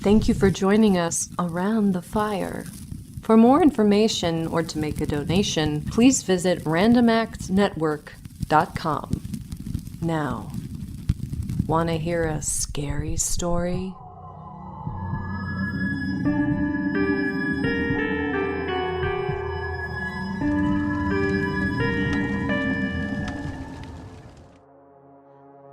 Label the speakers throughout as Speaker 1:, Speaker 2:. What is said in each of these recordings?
Speaker 1: Thank you for joining us around the fire. For more information or to make a donation, please visit randomactsnetwork.com. Now, want to hear a scary story?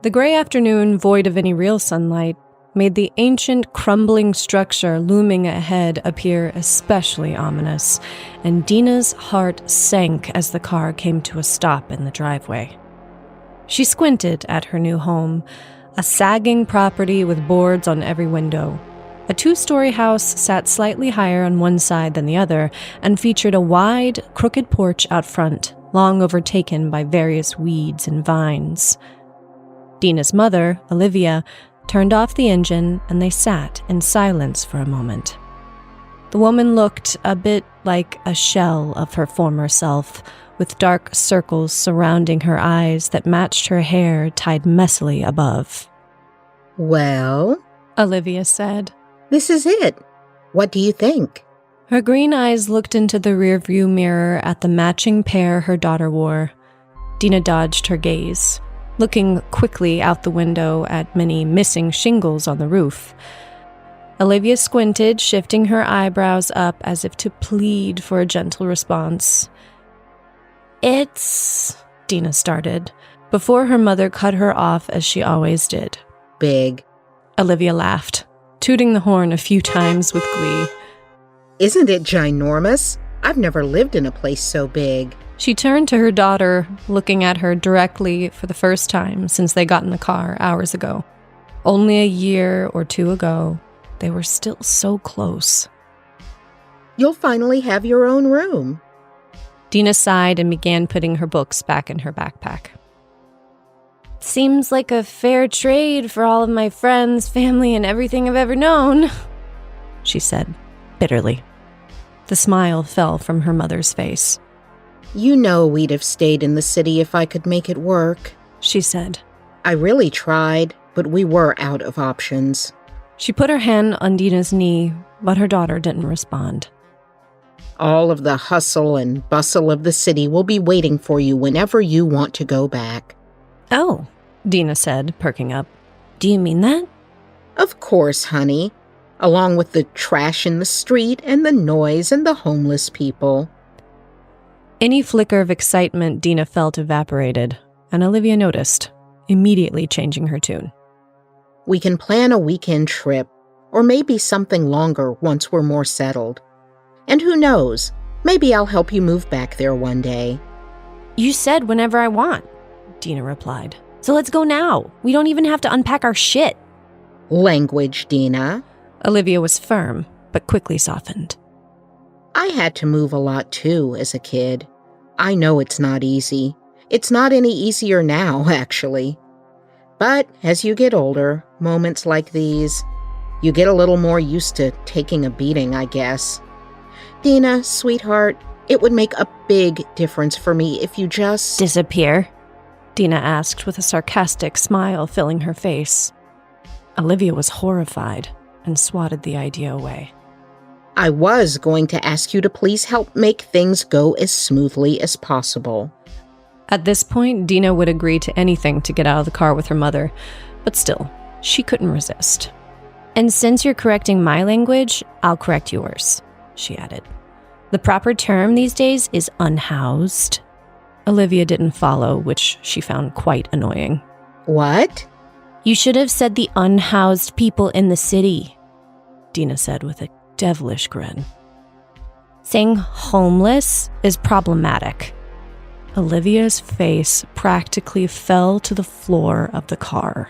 Speaker 1: The gray afternoon, void of any real sunlight, made the ancient, crumbling structure looming ahead appear especially ominous, and Deena's heart sank as the car came to a stop in the driveway. She squinted at her new home, a sagging property with boards on every window. A 2-story house sat slightly higher on one side than the other and featured a wide, crooked porch out front, long overtaken by various weeds and vines. Deena's mother, Olivia, turned off the engine and they sat in silence for a moment. The woman looked a bit like a shell of her former self, with dark circles surrounding her eyes that matched her hair tied messily above.
Speaker 2: "Well,"
Speaker 1: Olivia said.
Speaker 2: "this is it. What do you think?"
Speaker 1: Her green eyes looked into the rearview mirror at the matching pair her daughter wore. Deena dodged her gaze, looking quickly out the window at many missing shingles on the roof. Olivia squinted, shifting her eyebrows up as if to plead for a gentle response. "It's..." Deena started, before her mother cut her off as she always did.
Speaker 2: "Big."
Speaker 1: Olivia laughed, tooting the horn a few times with glee.
Speaker 2: "Isn't it ginormous? I've never lived in a place so big."
Speaker 1: She turned to her daughter, looking at her directly for the first time since they got in the car hours ago. Only a year or two ago, they were still so close.
Speaker 2: "You'll finally have your own room."
Speaker 1: Deena sighed and began putting her books back in her backpack. "Seems like a fair trade for all of my friends, family, and everything I've ever known," she said, bitterly. The smile fell from her mother's face.
Speaker 2: "You know we'd have stayed in the city if I could make it work,"
Speaker 1: she said.
Speaker 2: "I really tried, but we were out of options."
Speaker 1: She put her hand on Deena's knee, but her daughter didn't respond.
Speaker 2: "All of the hustle and bustle of the city will be waiting for you whenever you want to go back."
Speaker 1: "Oh," Deena said, perking up. "Do you mean that?"
Speaker 2: "Of course, honey. Along with the trash in the street and the noise and the homeless people."
Speaker 1: Any flicker of excitement Deena felt evaporated, and Olivia noticed, immediately changing her tune.
Speaker 2: "We can plan a weekend trip, or maybe something longer once we're more settled. And who knows, maybe I'll help you move back there one day."
Speaker 1: "You said whenever I want," Deena replied. "So let's go now. We don't even have to unpack our shit."
Speaker 2: "Language, Deena."
Speaker 1: Olivia was firm, but quickly softened.
Speaker 2: "I had to move a lot too as a kid. I know it's not easy. It's not any easier now, actually. But as you get older, moments like these, you get a little more used to taking a beating, I guess. Deena, sweetheart, it would make a big difference for me if you just..."
Speaker 1: "Disappear?" Deena asked with a sarcastic smile filling her face. Olivia was horrified and swatted the idea away.
Speaker 2: "I was going to ask you to please help make things go as smoothly as possible."
Speaker 1: At this point, Deena would agree to anything to get out of the car with her mother, but still, she couldn't resist. "And since you're correcting my language, I'll correct yours," she added. "The proper term these days is unhoused." Olivia didn't follow, which she found quite annoying.
Speaker 2: "What?"
Speaker 1: "You should have said the unhoused people in the city," Deena said with a devilish grin. "Saying homeless is problematic." Olivia's face practically fell to the floor of the car.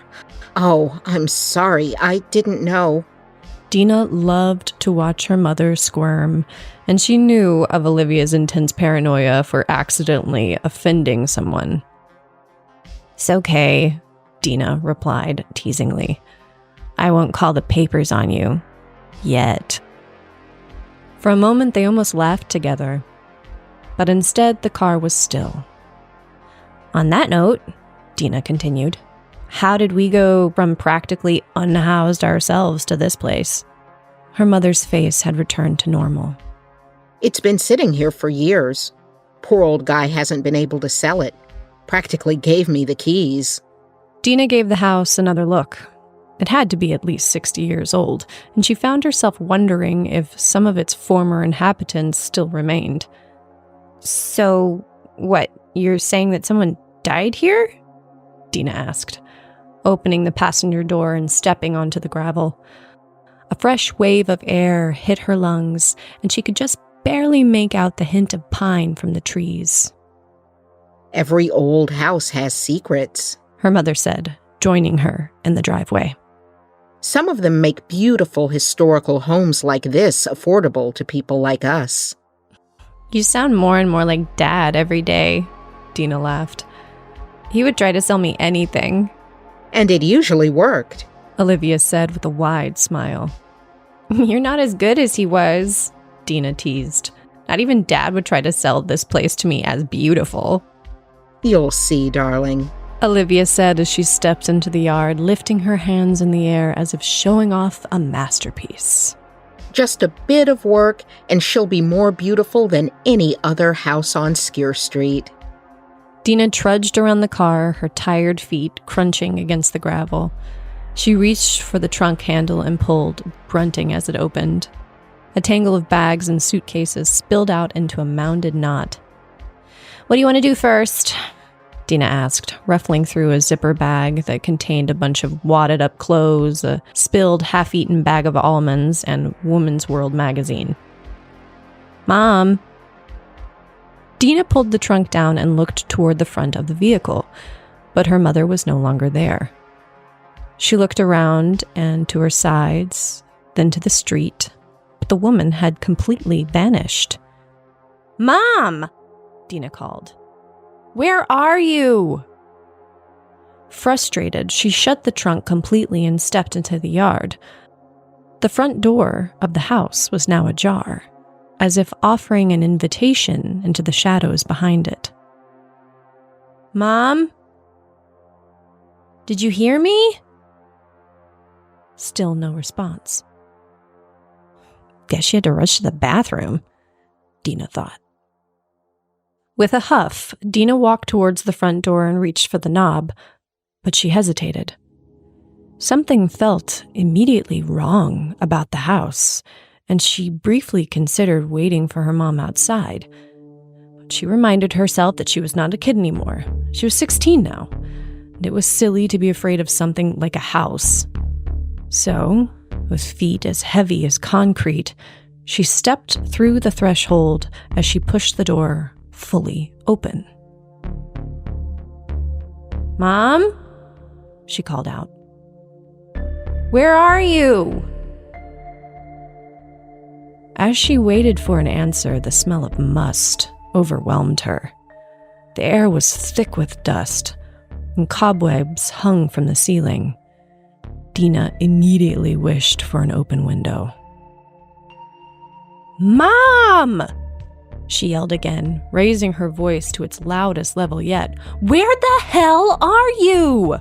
Speaker 2: "Oh, I'm sorry. I didn't know."
Speaker 1: Deena loved to watch her mother squirm, and she knew of Olivia's intense paranoia for accidentally offending someone. "It's okay," Deena replied teasingly. "I won't call the papers on you. Yet." For a moment, they almost laughed together. But instead, the car was still. "On that note," Deena continued, "how did we go from practically unhoused ourselves to this place?" Her mother's face had returned to normal.
Speaker 2: It's been sitting here for years. Poor old guy hasn't been able to sell it. Practically gave me the keys.
Speaker 1: Deena gave the house another look. It had to be at least 60 years old, and she found herself wondering if some of its former inhabitants still remained. So, what, you're saying that someone died here? Deena asked, opening the passenger door and stepping onto the gravel. A fresh wave of air hit her lungs, and she could just barely make out the hint of pine from the trees.
Speaker 2: Every old house has secrets,
Speaker 1: her mother said, joining her in the driveway.
Speaker 2: Some of them make beautiful historical homes like this affordable to people like us.
Speaker 1: You sound more and more like Dad every day, Deena laughed. He would try to sell me anything.
Speaker 2: And it usually worked,
Speaker 1: Olivia said with a wide smile. You're not as good as he was, Deena teased. Not even Dad would try to sell this place to me as beautiful.
Speaker 2: You'll see, darling,
Speaker 1: Olivia said as she stepped into the yard, lifting her hands in the air as if showing off a masterpiece.
Speaker 2: Just a bit of work, and she'll be more beautiful than any other house on Skeer Street.
Speaker 1: Deena trudged around the car, her tired feet crunching against the gravel. She reached for the trunk handle and pulled, grunting as it opened. A tangle of bags and suitcases spilled out into a mounded knot. What do you want to do first? Deena asked, ruffling through a zipper bag that contained a bunch of wadded-up clothes, a spilled, half-eaten bag of almonds, and Woman's World magazine. Mom! Deena pulled the trunk down and looked toward the front of the vehicle, but her mother was no longer there. She looked around and to her sides, then to the street, but the woman had completely vanished. Mom! Deena called. Where are you? Frustrated, she shut the trunk completely and stepped into the yard. The front door of the house was now ajar, as if offering an invitation into the shadows behind it. Mom? Did you hear me? Still no response. Guess she had to rush to the bathroom, Deena thought. With a huff, Deena walked towards the front door and reached for the knob, but she hesitated. Something felt immediately wrong about the house, and she briefly considered waiting for her mom outside. But she reminded herself that she was not a kid anymore. She was 16 now, and it was silly to be afraid of something like a house. So, with feet as heavy as concrete, she stepped through the threshold as she pushed the door fully open. Mom? She called out. Where are you? As she waited for an answer, the smell of must overwhelmed her. The air was thick with dust, and cobwebs hung from the ceiling. Deena immediately wished for an open window. Mom! She yelled again, raising her voice to its loudest level yet. Where the hell are you?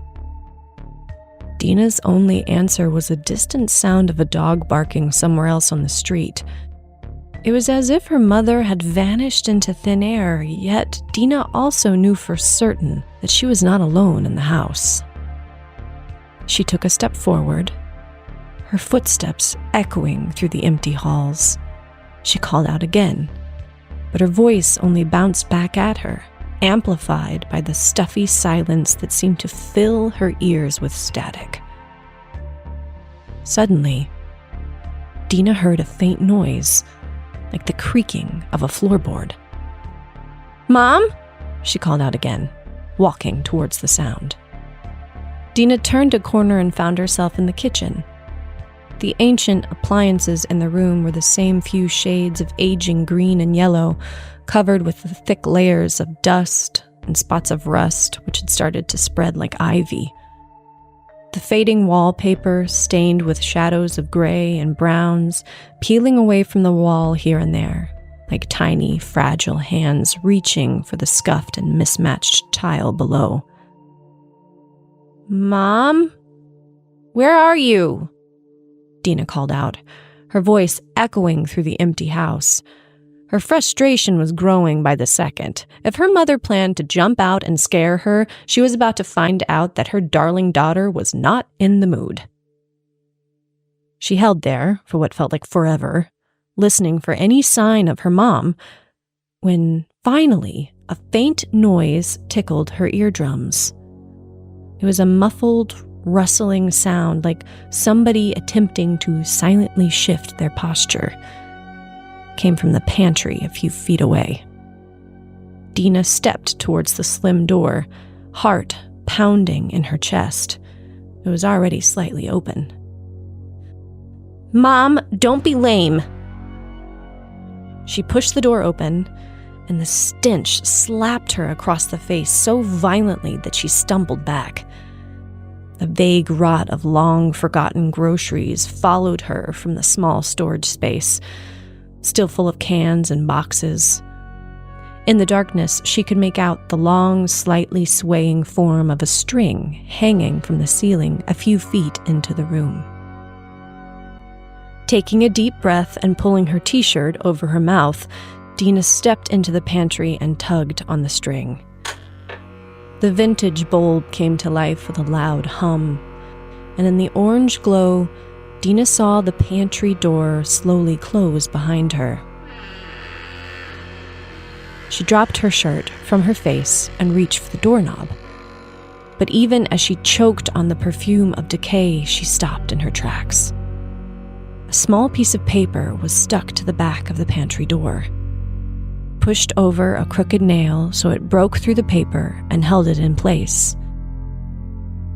Speaker 1: Deena's only answer was a distant sound of a dog barking somewhere else on the street. It was as if her mother had vanished into thin air, yet Deena also knew for certain that she was not alone in the house. She took a step forward, her footsteps echoing through the empty halls. She called out again, but her voice only bounced back at her, amplified by the stuffy silence that seemed to fill her ears with static. Suddenly, Deena heard a faint noise, like the creaking of a floorboard. Mom? She called out again, walking towards the sound. Deena turned a corner and found herself in the kitchen. The ancient appliances in the room were the same few shades of aging green and yellow, covered with the thick layers of dust and spots of rust which had started to spread like ivy. The fading wallpaper, stained with shadows of gray and browns, peeling away from the wall here and there, like tiny, fragile hands reaching for the scuffed and mismatched tile below. Mom? Where are you? Deena called out, her voice echoing through the empty house. Her frustration was growing by the second. If her mother planned to jump out and scare her, she was about to find out that her darling daughter was not in the mood. She held there for what felt like forever, listening for any sign of her mom, when finally a faint noise tickled her eardrums. It was a muffled, rustling sound, like somebody attempting to silently shift their posture. It came from the pantry a few feet away. Deena stepped towards the slim door, heart pounding in her chest. It was already slightly open. "Mom, don't be lame." She pushed the door open, and the stench slapped her across the face so violently that she stumbled back. The vague rot of long-forgotten groceries followed her from the small storage space, still full of cans and boxes. In the darkness, she could make out the long, slightly swaying form of a string hanging from the ceiling a few feet into the room. Taking a deep breath and pulling her t-shirt over her mouth, Deena stepped into the pantry and tugged on the string. The vintage bulb came to life with a loud hum, and in the orange glow, Deena saw the pantry door slowly close behind her. She dropped her shirt from her face and reached for the doorknob. But even as she choked on the perfume of decay, she stopped in her tracks. A small piece of paper was stuck to the back of the pantry door. Pushed over a crooked nail so it broke through the paper and held it in place.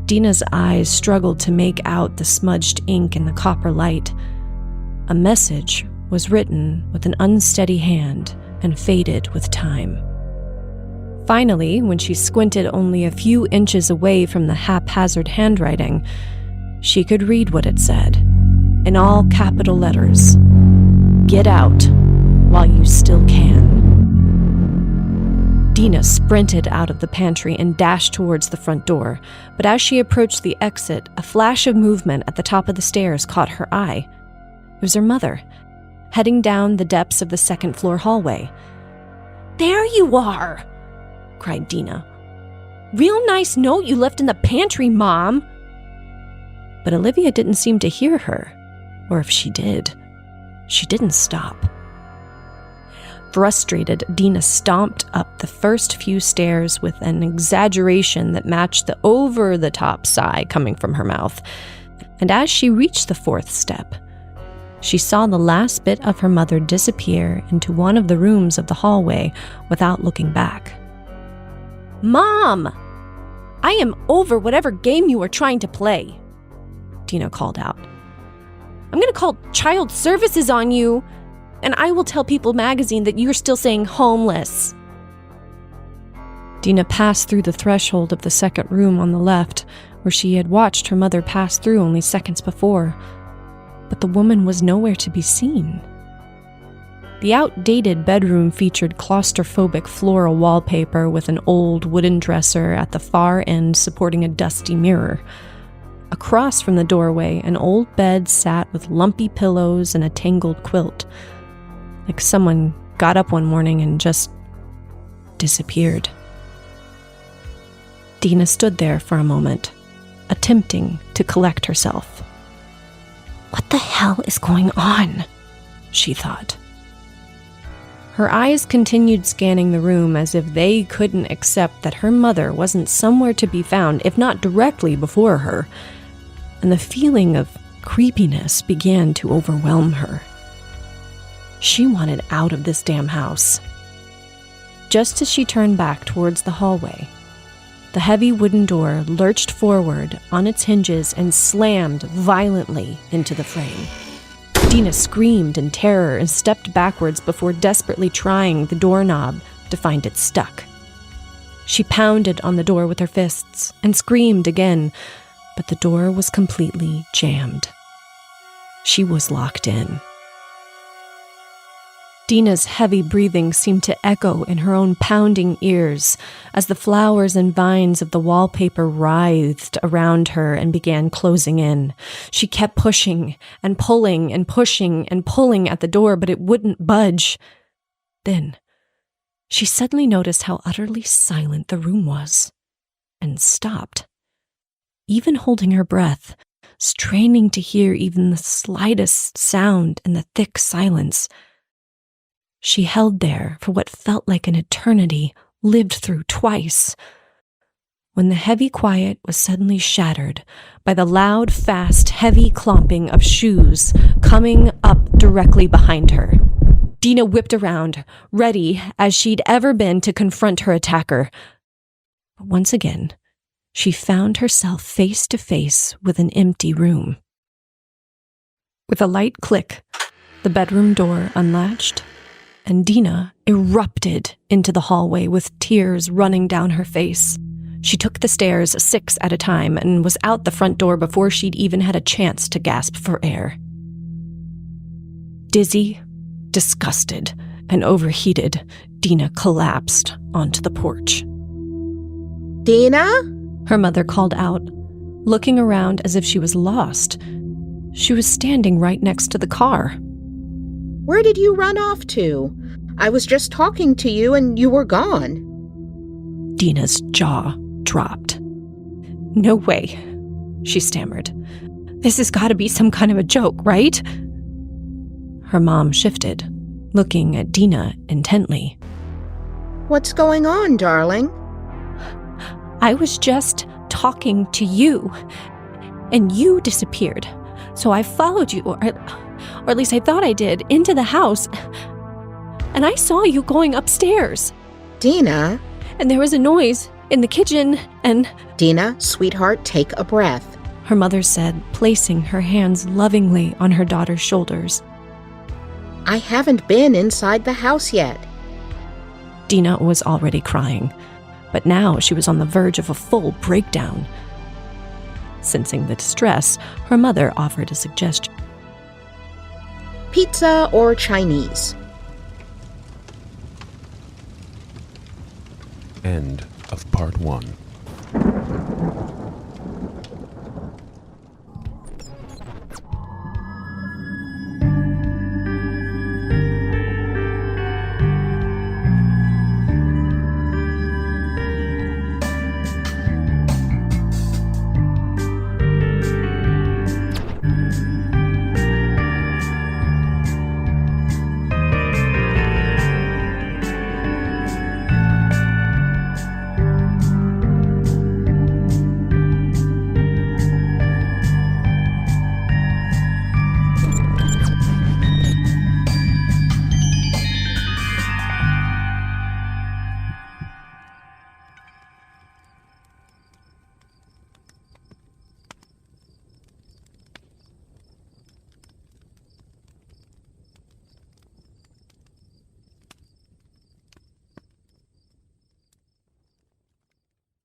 Speaker 1: Deena's eyes struggled to make out the smudged ink in the copper light. A message was written with an unsteady hand and faded with time. Finally, when she squinted only a few inches away from the haphazard handwriting, she could read what it said, in all capital letters. "Get out while you still can." Deena sprinted out of the pantry and dashed towards the front door, but as she approached the exit, a flash of movement at the top of the stairs caught her eye. It was her mother, heading down the depths of the second-floor hallway. "There you are!" cried Deena. "Real nice note you left in the pantry, Mom!" But Olivia didn't seem to hear her, or if she did, she didn't stop. Frustrated, Deena stomped up the first few stairs with an exaggeration that matched the over-the-top sigh coming from her mouth. And as she reached the fourth step, she saw the last bit of her mother disappear into one of the rooms of the hallway without looking back. "Mom! I am over whatever game you are trying to play," Deena called out. "I'm going to call child services on you, and I will tell People magazine that you're still saying homeless." Deena passed through the threshold of the second room on the left, where she had watched her mother pass through only seconds before. But the woman was nowhere to be seen. The outdated bedroom featured claustrophobic floral wallpaper with an old wooden dresser at the far end supporting a dusty mirror. Across from the doorway, an old bed sat with lumpy pillows and a tangled quilt, like someone got up one morning and just disappeared. Deena stood there for a moment, attempting to collect herself. "What the hell is going on?" she thought. Her eyes continued scanning the room as if they couldn't accept that her mother wasn't somewhere to be found, if not directly before her, and the feeling of creepiness began to overwhelm her. She wanted out of this damn house. Just as she turned back towards the hallway, the heavy wooden door lurched forward on its hinges and slammed violently into the frame. Deena screamed in terror and stepped backwards before desperately trying the doorknob to find it stuck. She pounded on the door with her fists and screamed again, but the door was completely jammed. She was locked in. Deena's heavy breathing seemed to echo in her own pounding ears as the flowers and vines of the wallpaper writhed around her and began closing in. She kept pushing and pulling and pushing and pulling at the door, but it wouldn't budge. Then she suddenly noticed how utterly silent the room was and stopped. Even holding her breath, straining to hear even the slightest sound in the thick silence, she held there for what felt like an eternity, lived through twice, when the heavy quiet was suddenly shattered by the loud, fast, heavy clomping of shoes coming up directly behind her. Deena whipped around, ready as she'd ever been to confront her attacker. But once again, she found herself face to face with an empty room. With a light click, the bedroom door unlatched, and Deena erupted into the hallway with tears running down her face. She took the stairs 6 at a time and was out the front door before she'd even had a chance to gasp for air. Dizzy, disgusted, and overheated, Deena collapsed onto the porch.
Speaker 2: Deena?
Speaker 1: Her mother called out, looking around as if she was lost. She was standing right next to the car.
Speaker 2: Where did you run off to? I was just talking to you and you were gone.
Speaker 1: Deena's jaw dropped. No way, she stammered. This has got to be some kind of a joke, right? Her mom shifted, looking at Deena intently.
Speaker 2: What's going on, darling?
Speaker 1: I was just talking to you, and you disappeared. So I followed you, or at least I thought I did, into the house. And I saw you going upstairs.
Speaker 2: Deena?
Speaker 1: And there was a noise in the kitchen, and...
Speaker 2: Deena, sweetheart, take a breath.
Speaker 1: Her mother said, placing her hands lovingly on her daughter's shoulders.
Speaker 2: I haven't been inside the house yet.
Speaker 1: Deena was already crying, but now she was on the verge of a full breakdown. Sensing the distress, her mother offered a suggestion.
Speaker 2: Pizza or Chinese?
Speaker 3: End of part 1.